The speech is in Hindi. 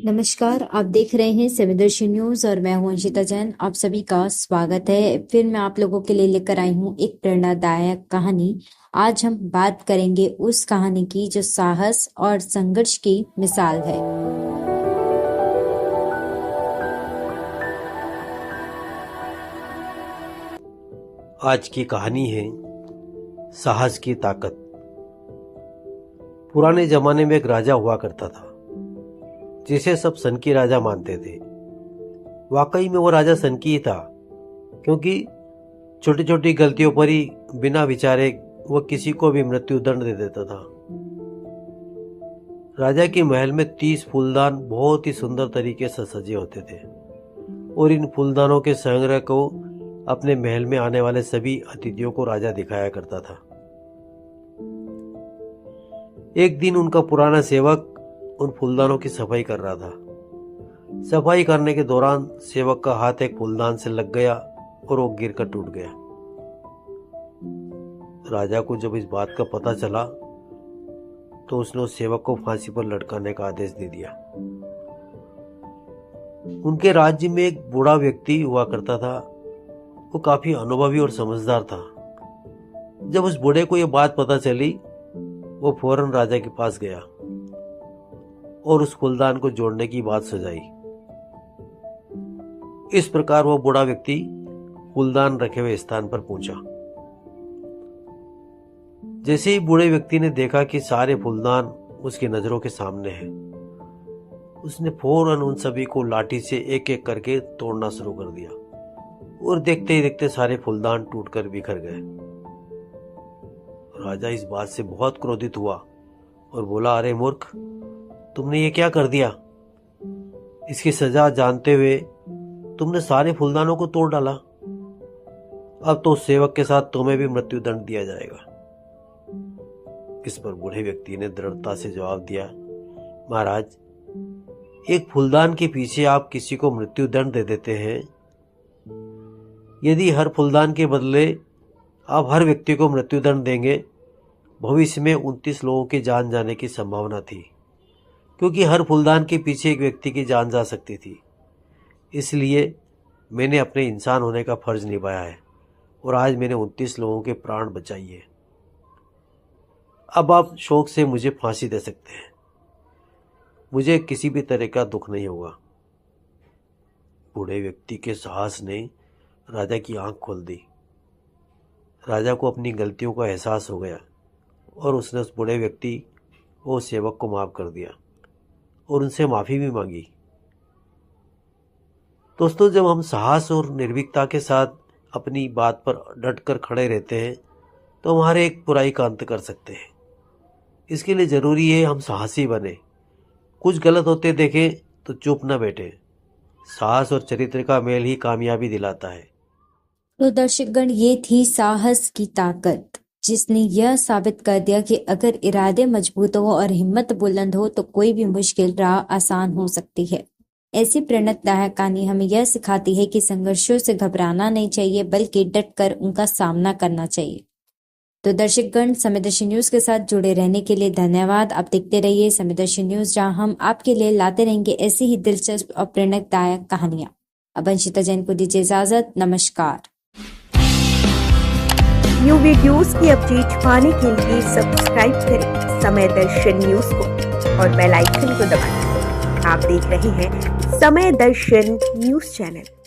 नमस्कार, आप देख रहे हैं सवेदर्शन न्यूज और मैं हूं अंशिता जैन। आप सभी का स्वागत है। फिर मैं आप लोगों के लिए लेकर आई हूं एक प्रेरणादायक कहानी। आज हम बात करेंगे उस कहानी की जो साहस और संघर्ष की मिसाल है। आज की कहानी है साहस की ताकत। पुराने जमाने में एक राजा हुआ करता था जिसे सब सनकी राजा मानते थे। वाकई में वो राजा सनकी ही था, क्योंकि छोटी छोटी गलतियों पर ही बिना विचारे वो किसी को भी मृत्यु दंड दे देता था। राजा के महल में 30 फूलदान बहुत ही सुंदर तरीके से सजे होते थे और इन फूलदानों के संग्रह को अपने महल में आने वाले सभी अतिथियों को राजा दिखाया करता था। एक दिन उनका पुराना सेवक उन फूलदानों की सफाई कर रहा था। सफाई करने के दौरान सेवक का हाथ एक फूलदान से लग गया और वो गिरकर टूट गया। राजा को जब इस बात का पता चला तो उसने उस सेवक को फांसी पर लटकाने का आदेश दे दिया। उनके राज्य में एक बूढ़ा व्यक्ति हुआ करता था। वो काफी अनुभवी और समझदार था। जब उस बूढ़े को यह बात पता चली, वो फौरन राजा के पास गया और उस फूलदान को जोड़ने की बात सुझाई। इस प्रकार वो बूढ़ा व्यक्ति फूलदान रखे हुए स्थान पर पहुंचा। जैसे ही बूढ़े व्यक्ति ने देखा कि सारे फूलदान उसकी नजरों के सामने हैं, उसने फौरन उन सभी को लाठी से एक एक करके तोड़ना शुरू कर दिया और देखते ही देखते सारे फूलदान टूटकर बिखर गए। राजा इस बात से बहुत क्रोधित हुआ और बोला, अरे मूर्ख, तुमने ये क्या कर दिया? इसकी सजा जानते हुए तुमने सारे फूलदानों को तोड़ डाला। अब तो उस सेवक के साथ तुम्हें भी मृत्यु दंड दिया जाएगा। इस पर बूढ़े व्यक्ति ने दृढ़ता से जवाब दिया, महाराज, एक फूलदान के पीछे आप किसी को मृत्यु दंड दे देते हैं। यदि हर फूलदान के बदले आप हर व्यक्ति को मृत्यु दंड देंगे, भविष्य में 29 लोगों की जान जाने की संभावना थी, क्योंकि हर फूलदान के पीछे एक व्यक्ति की जान जा सकती थी। इसलिए मैंने अपने इंसान होने का फर्ज निभाया है और आज मैंने 29 लोगों के प्राण बचाए। अब आप शौक से मुझे फांसी दे सकते हैं, मुझे किसी भी तरह का दुख नहीं होगा। बूढ़े व्यक्ति के साहस ने राजा की आंख खोल दी। राजा को अपनी गलतियों का एहसास हो गया और उसने उस बूढ़े व्यक्ति और सेवक को माफ कर दिया और उनसे माफी भी मांगी। दोस्तों, जब हम साहस और निर्भीकता के साथ अपनी बात पर डटकर खड़े रहते हैं तो हमारे एक बुराई का अंत कर सकते हैं। इसके लिए जरूरी है हम साहसी बने। कुछ गलत होते देखें तो चुप न बैठे। साहस और चरित्र का मेल ही कामयाबी दिलाता है। तो दर्शकगण, ये थी साहस की ताकत, जिसने यह साबित कर दिया कि अगर इरादे मजबूत हो और हिम्मत बुलंद हो तो कोई भी मुश्किल राह आसान हो सकती है। ऐसी प्रेरणादायक कहानी हमें यह सिखाती है कि संघर्षों से घबराना नहीं चाहिए, बल्कि डटकर उनका सामना करना चाहिए। तो दर्शकगण, सवेदर्शन न्यूज के साथ जुड़े रहने के लिए धन्यवाद। आप देखते रहिए सवेदर्शन न्यूज, जहां हम आपके लिए लाते रहेंगे ऐसी ही दिलचस्प और प्रेरणादायक कहानियां। अब अंशिता जैन को दीजिए इजाजत। नमस्कार। न्यू वीडियोस की अपडेट पाने के लिए सब्सक्राइब करें समय दर्शन न्यूज को और बेल आइकन को दबाएं। आप देख रहे हैं समय दर्शन न्यूज चैनल।